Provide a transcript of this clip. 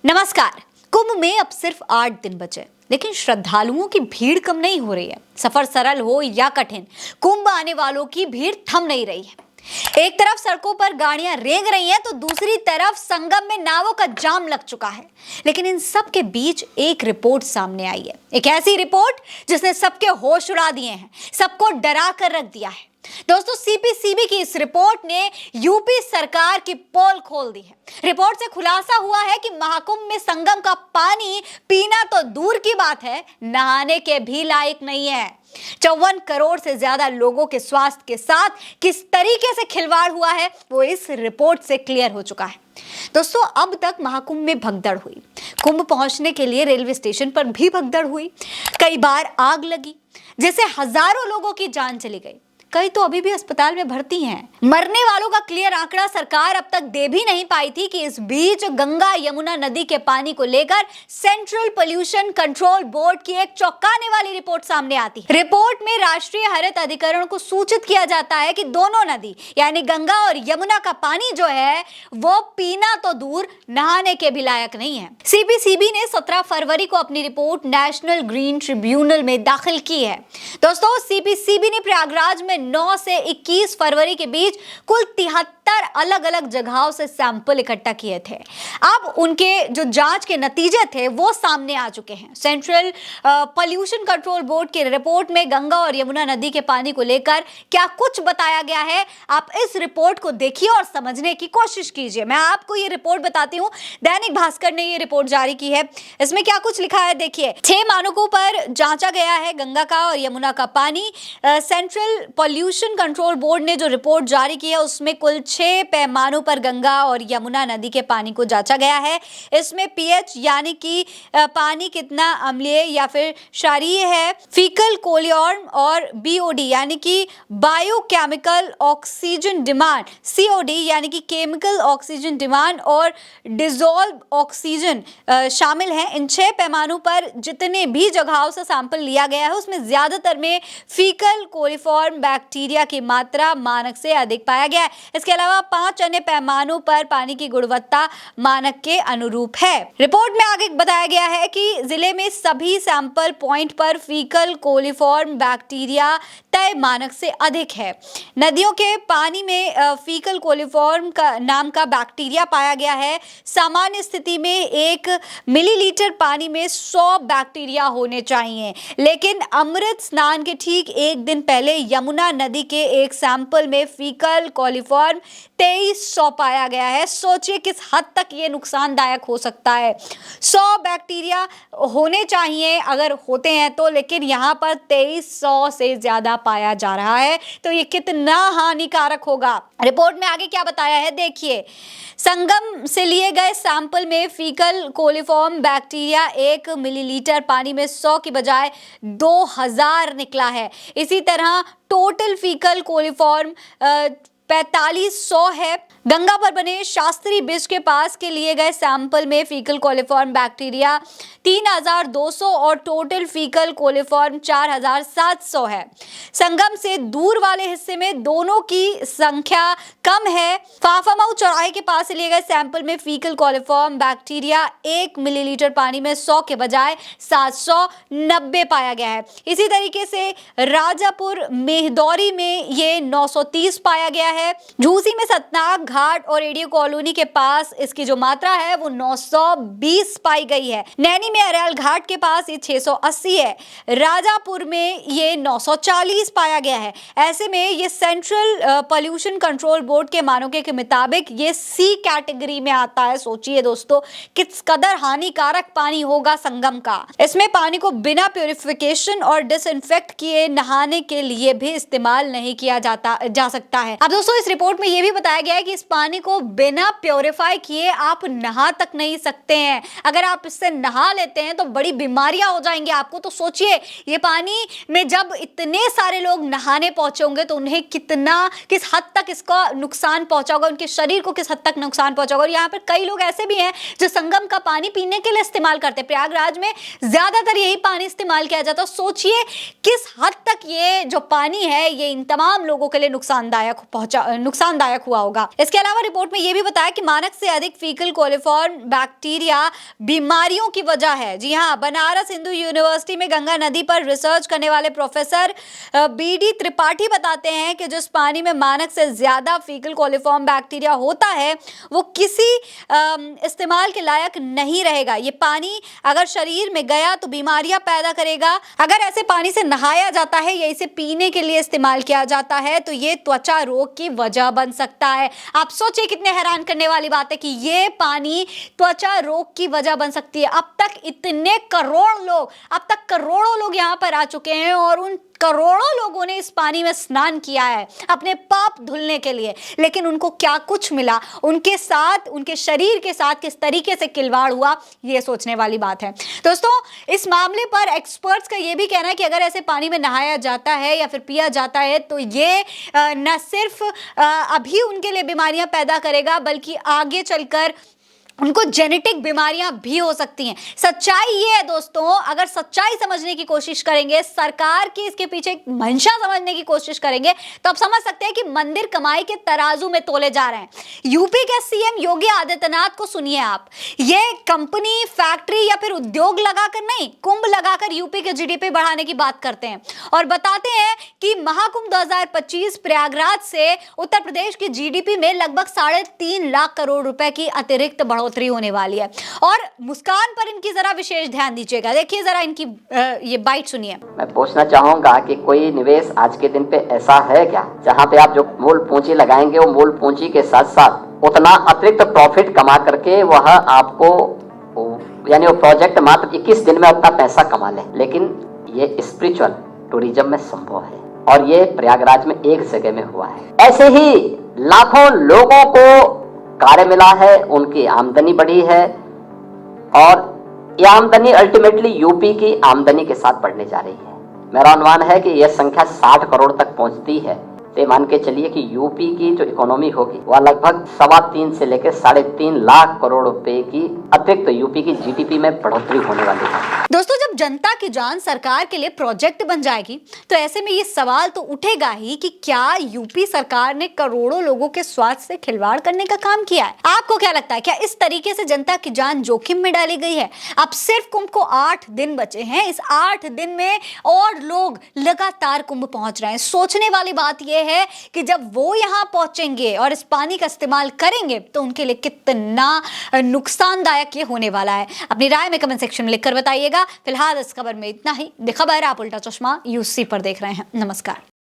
नमस्कार। कुंभ में अब सिर्फ 8 दिन बचे, लेकिन श्रद्धालुओं की भीड़ कम नहीं हो रही है। सफर सरल हो या कठिन, कुंभ आने वालों की भीड़ थम नहीं रही है। एक तरफ सड़कों पर गाड़ियां रेंग रही हैं, तो दूसरी तरफ संगम में नावों का जाम लग चुका है। लेकिन इन सब के बीच एक रिपोर्ट सामने आई है, एक ऐसी रिपोर्ट जिसने सबके होश उड़ा दिए हैं, सबको डरा कर रख दिया है। दोस्तों, सीपीसीबी की इस रिपोर्ट ने यूपी सरकार की पोल खोल दी है। रिपोर्ट से खुलासा हुआ है कि महाकुंभ में संगम का पानी पीना तो दूर की बात है, नहाने के भी लायक नहीं है। 54 करोड़ से ज्यादा लोगों के स्वास्थ्य के साथ किस तरीके से खिलवाड़ हुआ है, वो इस रिपोर्ट से क्लियर हो चुका है। दोस्तों, अब तक महाकुंभ में भगदड़ हुई, कुंभ पहुंचने के लिए रेलवे स्टेशन पर भी भगदड़ हुई, कई बार आग लगी, जिससे हजारों लोगों की जान चली गई। कई तो अभी भी अस्पताल में भर्ती हैं। मरने वालों का क्लियर आंकड़ा सरकार अब तक दे भी नहीं पाई थी कि इस बीच गंगा यमुना नदी के पानी को लेकर सेंट्रल पोल्यूशन कंट्रोल बोर्ड की एक चौंकाने वाली रिपोर्ट सामने आती है। रिपोर्ट में राष्ट्रीय हरित अधिकरण को सूचित किया जाता है कि दोनों नदी यानी गंगा और यमुना का पानी जो है वो पीना तो दूर, नहाने के भी लायक नहीं है। सीपीसीबी ने 17 फरवरी को अपनी रिपोर्ट नेशनल ग्रीन ट्रिब्यूनल में दाखिल की है। दोस्तों, सीपीसीबी ने प्रयागराज में 9 से 21 फरवरी के बीच कुल 73 अलग अलग जगहों से सैंपल इकट्ठा किए थे। अब उनके जो जांच के नतीजे थे वो सामने आ चुके हैं। सेंट्रल पोल्यूशन कंट्रोल बोर्ड की रिपोर्ट में गंगा और यमुना नदी के पानी को लेकर क्या कुछ बताया गया है, आप इस रिपोर्ट को देखिए और समझने की कोशिश कीजिए। मैं आपको ये रिपोर्ट बताती हूँ, दैनिक भास्कर ने ये रिपोर्ट जारी की है। इसमें क्या कुछ लिखा है देखिए। 6 मानकों पर जांचा गया है गंगा का और यमुना का पानी। सेंट्रल पोल्यूशन कंट्रोल बोर्ड ने जो रिपोर्ट जारी की है उसमें कुल 6 पैमानों पर गंगा और यमुना नदी के पानी को जांचा गया है। इसमें पीएच यानी कि पानी कितना अम्लीय या फिर क्षारीय है, फीकल कोलिफॉर्म और बीओडी यानी कि बायोकेमिकल ऑक्सीजन डिमांड, सीओडी यानी कि केमिकल ऑक्सीजन डिमांड और डिसॉल्व ऑक्सीजन शामिल है। इन 6 पैमानों पर जितने भी जगहों से सैंपल लिया गया है उसमें ज्यादातर में फीकल कोलिफॉर्म बैक्टीरिया की मात्रा मानक से अधिक पाया गया है। इसके अलावा 5 अन्य पैमानों पर पानी की गुणवत्ता मानक के अनुरूप है। रिपोर्ट में आगे बताया गया है कि जिले में सभी सैंपल पॉइंट पर फीकल कोलिफॉर्म बैक्टीरिया तय मानक से अधिक है। नदियों के पानी में फीकल कोलिफॉर्म का नाम का बैक्टीरिया पाया गया है। सामान्य स्थिति में 1 मिलीलीटर पानी में 100 बैक्टीरिया होने चाहिए, लेकिन अमृत स्नान के ठीक एक दिन पहले यमुना नदी के एक सैंपल में फीकल कोलिफॉर्म 2300 पाया गया है। सोचिए किस हद तक ये नुकसानदायक हो सकता है। 100 बैक्टीरिया होने चाहिए अगर होते हैं तो, लेकिन यहाँ पर 2300 से ज्यादा पाया जा रहा है, तो ये कितना हानिकारक होगा। रिपोर्ट में आगे क्या बताया है देखिए। संगम से लिए गए सैंपल में फीकल कोलिफॉर्म बैक्टीरिया 1 मिलीलीटर पानी में 100 की बजाय 2000 निकला है। इसी तरह टोटल फीकल कोलिफॉर्म 4500 है। गंगा पर बने शास्त्री ब्रिज के पास के लिए गए सैंपल में फीकल कोलिफॉर्म बैक्टीरिया 3200 और टोटल फीकल कोलिफॉर्म 4700 है। संगम से दूर वाले हिस्से में दोनों की संख्या कम है। फाफामऊ चौराहे के पास से लिए गए सैंपल में फीकल कोलिफॉर्म बैक्टीरिया 1 मिलीलीटर पानी में 100 के बजाय 790 पाया गया है। इसी तरीके से राजापुर मेहदौरी में ये 930 पाया गया है। झूसी में सतनाग घाट और रेडियो कॉलोनी के पास इसकी जो मात्रा है वो 920 पाई गई है। नैनी में अरैल घाट के पास ये 680 है। राजापुर में ये 940 पाया गया है। ऐसे में ये सेंट्रल पोल्यूशन कंट्रोल बोर्ड के मानकों के मुताबिक ये सी कैटेगरी में आता है। सोचिए दोस्तों किस कदर हानिकारक पानी होगा संगम का। इसमें पानी को बिना प्यूरिफिकेशन और डिसइंफेक्ट किए नहाने के लिए भी इस्तेमाल नहीं किया जा सकता है। अब दोस्तों, इस रिपोर्ट में यह भी बताया गया है कि इस पानी को बिना प्योरीफाई किए आप नहा तक नहीं सकते हैं। अगर आप इससे नहा लेते हैं तो बड़ी बीमारियां हो जाएंगी आपको। तो सोचिए ये पानी में जब इतने सारे लोग नहाने पहुंचे होंगे तो उन्हें किस हद तक इसका नुकसान पहुंचा होगा, उनके शरीर को किस हद तक नुकसान पहुंचा होगा। और यहाँ पर कई लोग ऐसे भी हैं जो संगम का पानी पीने के लिए इस्तेमाल करते हैं। प्रयागराज में ज्यादातर यही पानी इस्तेमाल किया जाता है। सोचिए किस हद तक ये जो पानी है ये इन तमाम लोगों के लिए नुकसानदायक हुआ होगा। इसके इसके अलावा रिपोर्ट में यह भी बताया कि मानक से अधिक फीकल कोलिफॉर्म बैक्टीरिया बीमारियों की वजह है। जी हाँ, बनारस हिंदू यूनिवर्सिटी में गंगा नदी पर रिसर्च करने वाले प्रोफेसर BD त्रिपाठी बताते हैं कि जिस पानी में मानक से ज्यादा फीकल कोलिफॉर्म बैक्टीरिया होता है वो किसी इस्तेमाल के लायक नहीं रहेगा। ये पानी अगर शरीर में गया तो बीमारियां पैदा करेगा। अगर ऐसे पानी से नहाया जाता है या इसे पीने के लिए इस्तेमाल किया जाता है तो ये त्वचा रोग की वजह बन सकता है। आप सोचिए कितने हैरान करने वाली बात है कि ये पानी त्वचा रोग की वजह बन सकती है। अब तक करोड़ों लोग यहाँ पर आ चुके हैं और उन करोड़ों लोगों ने इस पानी में स्नान किया है अपने पाप धुलने के लिए, लेकिन उनको क्या कुछ मिला, उनके साथ, उनके शरीर के साथ किस तरीके से खिलवाड़ हुआ, ये सोचने वाली बात है। दोस्तों, इस मामले पर एक्सपर्ट्स का ये भी कहना है कि अगर ऐसे पानी में नहाया जाता है या फिर पिया जाता है तो ये न सिर्फ अभी उनके लिए बीमारियां पैदा करेगा बल्कि आगे चलकर उनको जेनेटिक बीमारियां भी हो सकती हैं। सच्चाई ये है दोस्तों, अगर सच्चाई समझने की कोशिश करेंगे, सरकार की इसके पीछे मंशा समझने की कोशिश करेंगे तो आप समझ सकते हैं कि मंदिर कमाई के तराजू में तोले जा रहे हैं। यूपी के CM योगी आदित्यनाथ को सुनिए आप, ये कंपनी, फैक्ट्री या फिर उद्योग लगाकर नहीं, कुंभ लगाकर यूपी के GDP बढ़ाने की बात करते हैं और बताते हैं कि महाकुंभ 2025 प्रयागराज से उत्तर प्रदेश की GDP में लगभग 3.5 लाख करोड़ रुपए की अतिरिक्त बढ़ोतरी होने वाली है। और मुस्कान पर इनकी जरा विशेष ध्यान दीजिएगा, देखिए जरा इनकी ये बाइट सुनिए। मैं पूछना चाहूंगा कि कोई निवेश आज के दिन पे ऐसा है क्या जहां पे आप जो मूल पूंजी लगाएंगे वो मूल पूंजी के साथ साथ उतना अतिरिक्त प्रॉफिट कमा करके वह आपको, यानी वो प्रोजेक्ट मात्र 21 दिन में उतना पैसा कमा ले। लेकिन ये स्पिरिचुअल टूरिज्म में संभव है और ये प्रयागराज में एक जगह में हुआ है। ऐसे ही लाखों लोगों को कार्य मिला है, उनकी आमदनी बढ़ी है और यह आमदनी अल्टीमेटली यूपी की आमदनी के साथ बढ़ने जा रही है। मेरा अनुमान है कि यह संख्या 60 करोड़ तक पहुंचती है। तो मान के चलिए कि यूपी की जो इकोनॉमी होगी वह लगभग 3.25 से लेकर 3.5 लाख करोड़ रुपए की अतिरिक्त यूपी की GDP में बढ़ोतरी होने वाली है। दोस्तों, जब जनता की जान सरकार के लिए प्रोजेक्ट बन जाएगी तो ऐसे में ये सवाल तो उठेगा ही कि क्या यूपी सरकार ने करोड़ों लोगों के स्वास्थ्य से खिलवाड़ करने का काम किया है? आपको क्या लगता है, क्या इस तरीके से जनता की जान जोखिम में डाली गई है? अब सिर्फ कुंभ को 8 दिन बचे हैं, इस 8 दिन में और लोग लगातार कुंभ पहुंच रहे हैं। सोचने वाली बात यह है कि जब वो यहां पहुंचेंगे और इस पानी का इस्तेमाल करेंगे तो उनके लिए कितना नुकसानदायक ये होने वाला है। अपनी राय में कमेंट सेक्शन में लिखकर बताइएगा। फिलहाल इस खबर में इतना ही। बेखबर आप उल्टा चश्मा UC पर देख रहे हैं। नमस्कार।